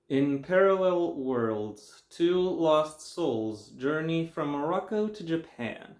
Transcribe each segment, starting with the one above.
In parallel worlds, two lost souls journey from Morocco to Japan,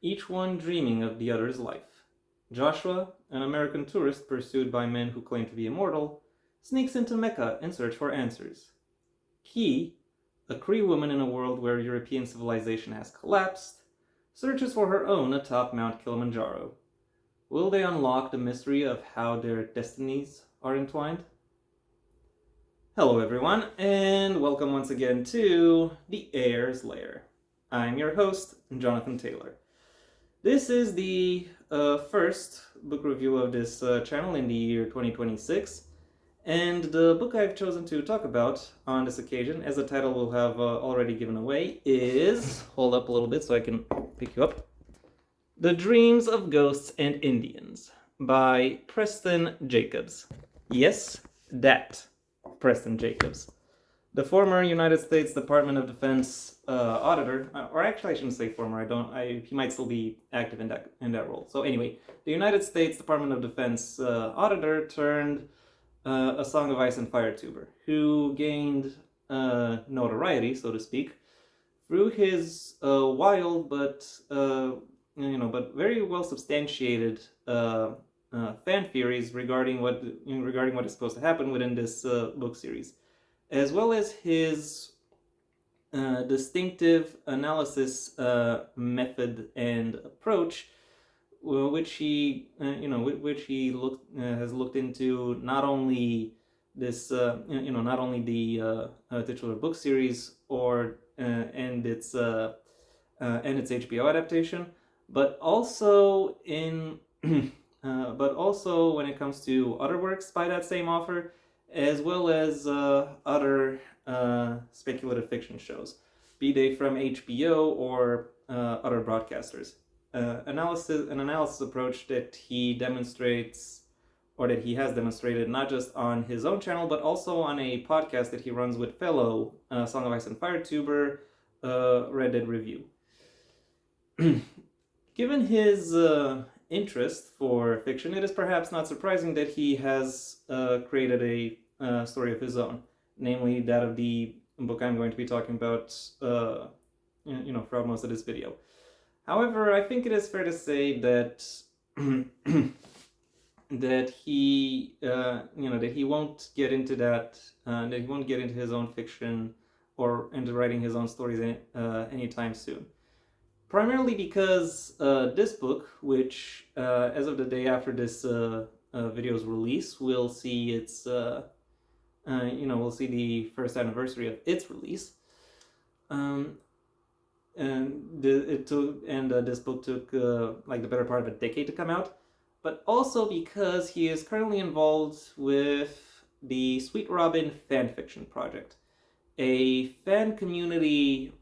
each one dreaming of the other's life. Joshua, an American tourist pursued by men who claim to be immortal, sneaks into Mecca in search for answers. Key, a Cree woman in a world where European civilization has collapsed, searches for her own atop Mount Kilimanjaro. Will they unlock the mystery of how their destinies are entwined? Hello, everyone, and welcome once again to the Heir's Lair. I'm your host, Jonathan Taylor. This is the first book review of this channel in the year 2026, and the book I've chosen to talk about on this occasion, as the title will have already given away, is, hold up a little bit so I can pick you up, The Dreams of Ghosts and Indians by Preston Jacobs. Yes, that Preston Jacobs, the former United States Department of Defense auditor, or actually I shouldn't say former. He might still be active in that role. So anyway, the United States Department of Defense auditor turned a Song of Ice and Fire tuber, who gained notoriety, so to speak, through his wild but very well substantiated fan theories regarding what is supposed to happen within this book series, as well as his distinctive analysis method and approach, which he has looked into not only this not only the titular book series and its HBO adaptation, but also when it comes to other works by that same author, as well as other speculative fiction shows, be they from HBO or other broadcasters. An analysis approach that he demonstrates, or that he has demonstrated, not just on his own channel, but also on a podcast that he runs with fellow Song of Ice and Fire tuber, Red Dead Review. Given his interest for fiction, it is perhaps not surprising that he has created a story of his own, namely that of the book I'm going to be talking about throughout most of this video. However, I think it is fair to say that that he won't get into his own fiction or into writing his own stories anytime soon. Primarily because this book, which as of the day after this video's release, will see its we'll see the first anniversary of its release. This book took the better part of a decade to come out, but also because he is currently involved with the Sweet Robin fanfiction project, a fan community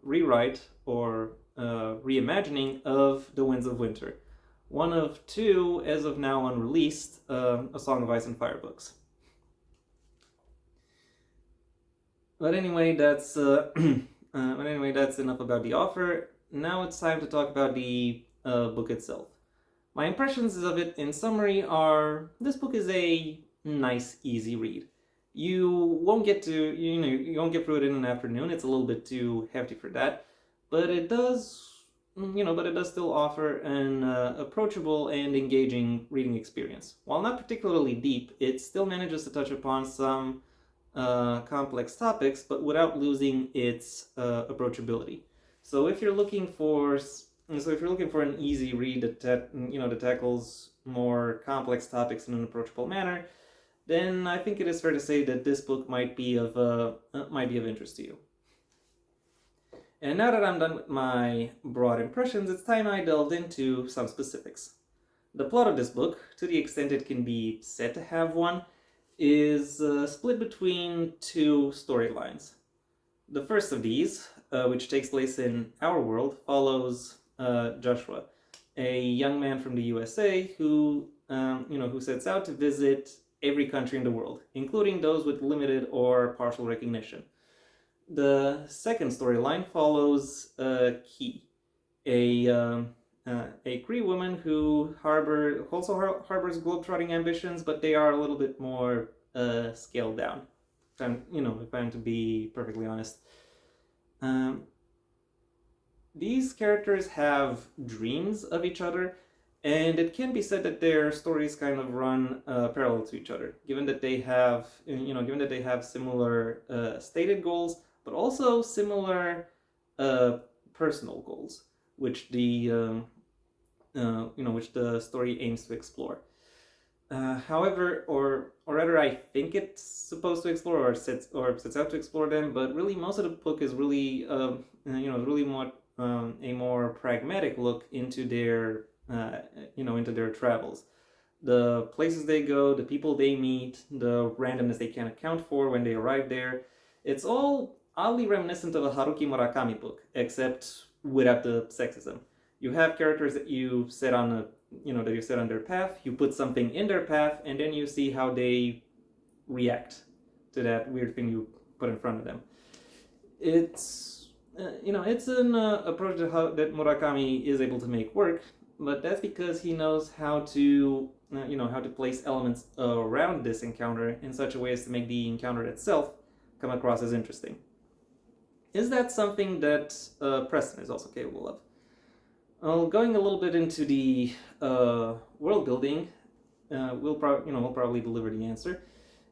rewrite or reimagining of The Winds of Winter, one of two, as of now unreleased, A Song of Ice and Fire books. But anyway, that's enough about the author. Now it's time to talk about the book itself. My impressions of it, in summary, are this book is a nice, easy read. You won't get through it in an afternoon. It's a little bit too hefty for that, but it does still offer an approachable and engaging reading experience. While not particularly deep, it still manages to touch upon some complex topics, but without losing its approachability. So if you're looking for an easy read that tackles more complex topics in an approachable manner, then I think it is fair to say that this book might be of interest to you. And now that I'm done with my broad impressions, it's time I delved into some specifics. The plot of this book, to the extent it can be said to have one, is split between two storylines. The first of these, which takes place in our world, follows Joshua, a young man from the USA who sets out to visit every country in the world, including those with limited or partial recognition. The second storyline follows Key, a Cree woman who also harbors globetrotting ambitions, but they are a little bit more scaled down. If I'm to be perfectly honest. Um, these characters have dreams of each other, and it can be said that their stories kind of run parallel to each other, given that they have similar stated goals, but also similar uh, personal goals, which which the story aims to explore. However, or rather, I think it's supposed to explore or sets out to explore them. But really, most of the book is really, really more a more pragmatic look into into their travels, the places they go, the people they meet, the randomness they can't account for when they arrive there. It's all oddly reminiscent of a Haruki Murakami book, except without the sexism. You have characters that you set on a that you set on their path, you put something in their path, and then you see how they react to that weird thing you put in front of them. It's an approach that Murakami is able to make work, but that's because he knows how to how to place elements around this encounter in such a way as to make the encounter itself come across as interesting. Is that something that Preston is also capable of? Well, going a little bit into the world building, we'll probably deliver the answer.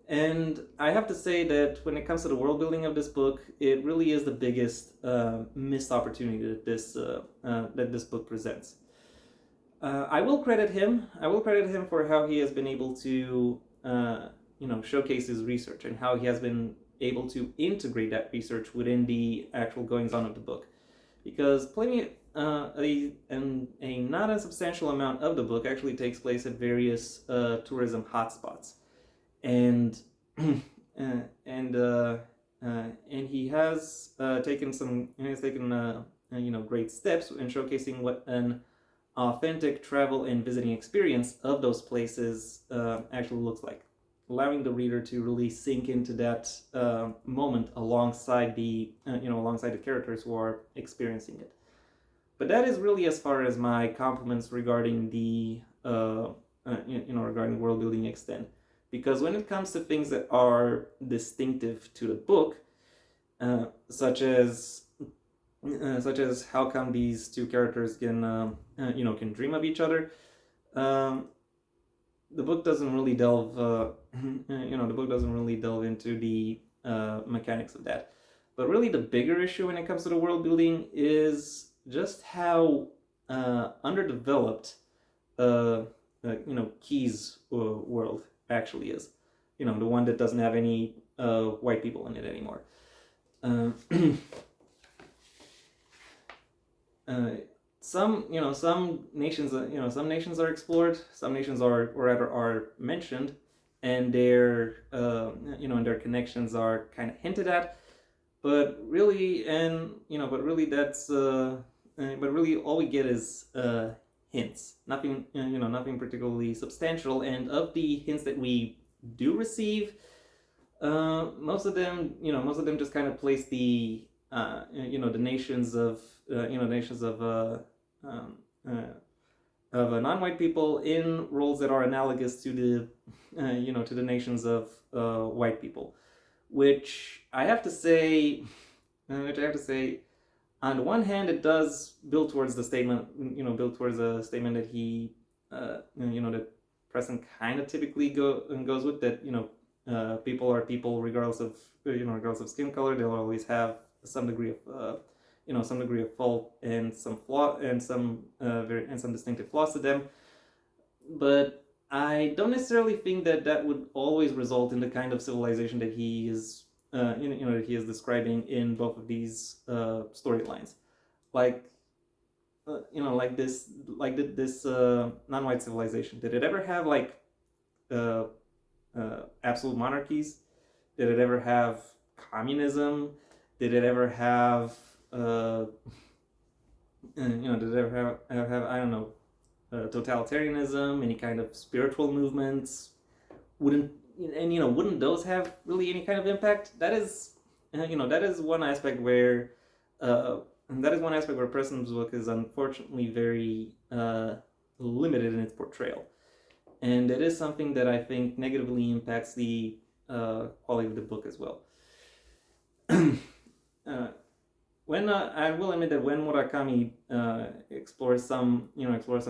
And I have to say that when it comes to the world building of this book, it really is the biggest missed opportunity that this book presents. I will credit him. I will credit him for how he has been able to showcase his research and how he has been able to integrate that research within the actual goings on of the book, because a not insubstantial amount of the book actually takes place at various tourism hotspots, and and he has taken great steps in showcasing what an authentic travel and visiting experience of those places actually looks like, allowing the reader to really sink into that moment alongside the characters who are experiencing it. But that is really as far as my compliments regarding the regarding world building extend, because when it comes to things that are distinctive to the book, such as how come these two characters can dream of each other, the book doesn't really delve into the mechanics of that. But really, the bigger issue when it comes to the world building is just how underdeveloped Key's world actually is. The one that doesn't have any white people in it anymore. Some nations are explored, some nations are mentioned, and their connections are kind of hinted at, but really all we get is hints, nothing particularly substantial. And of the hints that we do receive, most of them just kind of place the the nations of non-white people in roles that are analogous to the nations of white people, which I have to say, on the one hand, it does build towards a statement that he, that Preston kind of typically goes with, that people are people regardless of skin color. They'll always have some degree of fault and some flaw and some distinctive flaws to them. But I don't necessarily think that would always result in the kind of civilization that he is that he is describing in both of these storylines, like this non-white civilization. Did it ever have absolute monarchies? Did it ever have communism? Did it ever have did it ever have I don't know, totalitarianism, any kind of spiritual movements? Wouldn't those have really any kind of impact? That is one aspect where Preston's book is unfortunately very limited in its portrayal, and it is something that I think negatively impacts the quality of the book as well. When I will admit that when Murakami explores some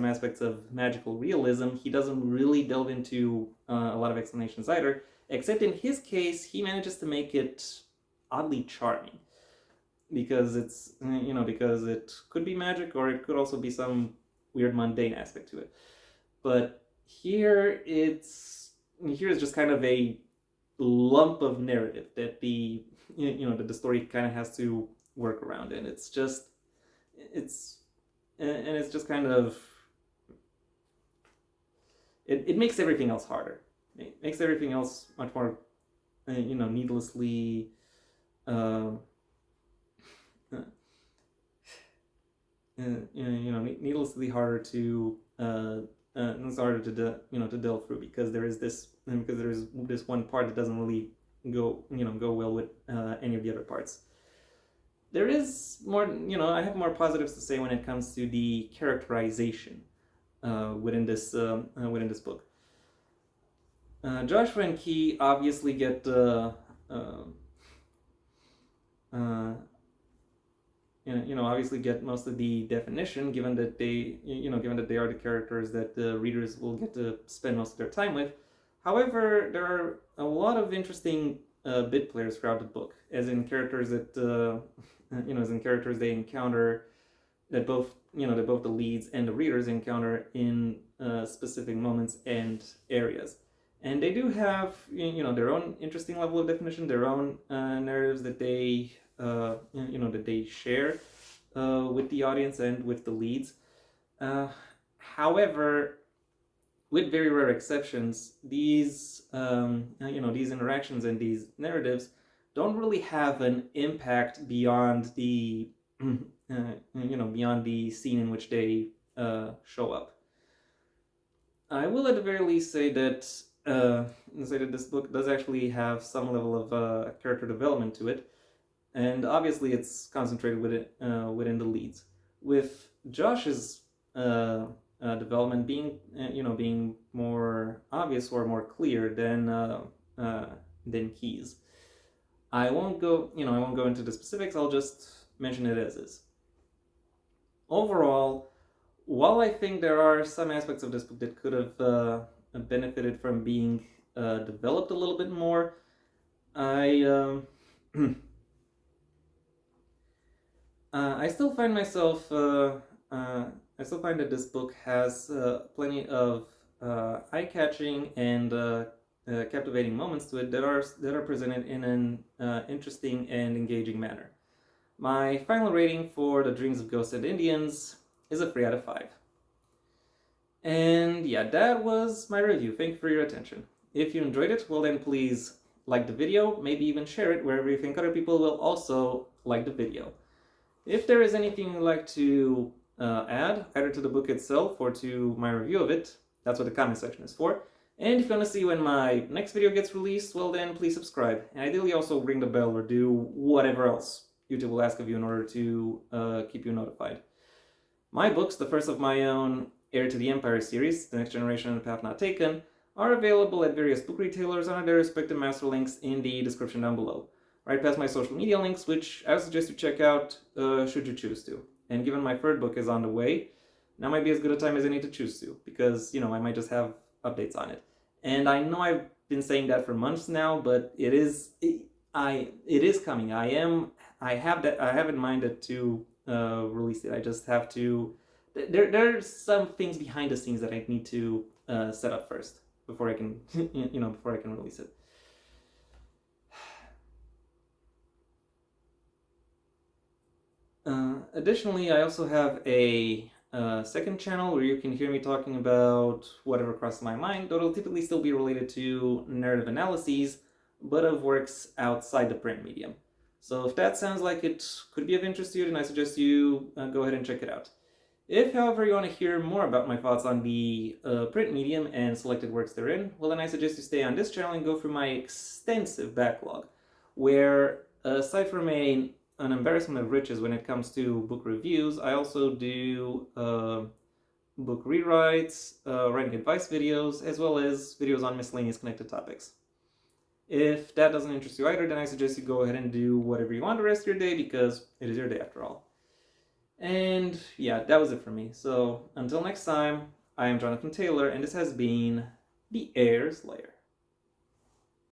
aspects of magical realism, he doesn't really delve into a lot of explanations either. Except in his case, he manages to make it oddly charming, because because it could be magic, or it could also be some weird mundane aspect to it. But here is just kind of a lump of narrative that that the story kind of has to work around, and it's just kind of it makes everything else harder. It makes everything else much more needlessly needlessly harder to it's harder to delve through, because there is this one part that doesn't really go well with any of the other parts. There is more, I have more positives to say when it comes to the characterization within this book. Joshua and Key obviously get obviously get most of the definition, given that they are the characters that the readers will get to spend most of their time with. However, there are a lot of interesting bit players throughout the book, as in characters that they encounter, that both the leads and the readers encounter in specific moments and areas. And they do have their own interesting level of definition, their own narratives that they that they share with the audience and with the leads. However, with very rare exceptions, these these interactions and these narratives don't really have an impact beyond the beyond the scene in which they show up. I will at the very least say that this book does actually have some level of character development to it, and obviously it's concentrated within the leads, with Josh's development being more obvious or more clear than Key's. I won't go into the specifics. I'll just mention it as is. Overall, while I think there are some aspects of this book that could have benefited from being developed a little bit more, I still find myself I still find that this book has plenty of eye-catching and captivating moments to it that are presented in an interesting and engaging manner. My final rating for The Dreams of Ghosts and Indians is a 3 out of 5. And yeah, that was my review. Thank you for your attention. If you enjoyed it, well then please like the video, maybe even share it wherever you think other people will also like the video. If there is anything you'd like to add, either to the book itself or to my review of it, that's what the comment section is for. And if you want to see when my next video gets released, well then please subscribe. And ideally also ring the bell or do whatever else YouTube will ask of you in order to keep you notified. My books, the first of my own Heir to the Empire series, The Next Generation and the Path Not Taken, are available at various book retailers and their respective master links in the description down below. Right past my social media links, which I would suggest you check out should you choose to. And given my third book is on the way, now might be as good a time as any to choose to, because I might just have updates on it. And I know I've been saying that for months now, but it is coming. I have in mind it to release it. I just have to. There's some things behind the scenes that I need to set up first before I can release it. Additionally, I also have a second channel where you can hear me talking about whatever crosses my mind, though it'll typically still be related to narrative analyses, but of works outside the print medium. So if that sounds like it could be of interest to you, then I suggest you go ahead and check it out. If, however, you want to hear more about my thoughts on the print medium and selected works therein, well then I suggest you stay on this channel and go through my extensive backlog, where aside from an embarrassment of riches when it comes to book reviews, I also do book rewrites, writing advice videos, as well as videos on miscellaneous connected topics. If that doesn't interest you either, then I suggest you go ahead and do whatever you want the rest of your day, because it is your day after all. And yeah, that was it for me. So until next time, I am Jonathan Taylor, and this has been the Heir's Lair.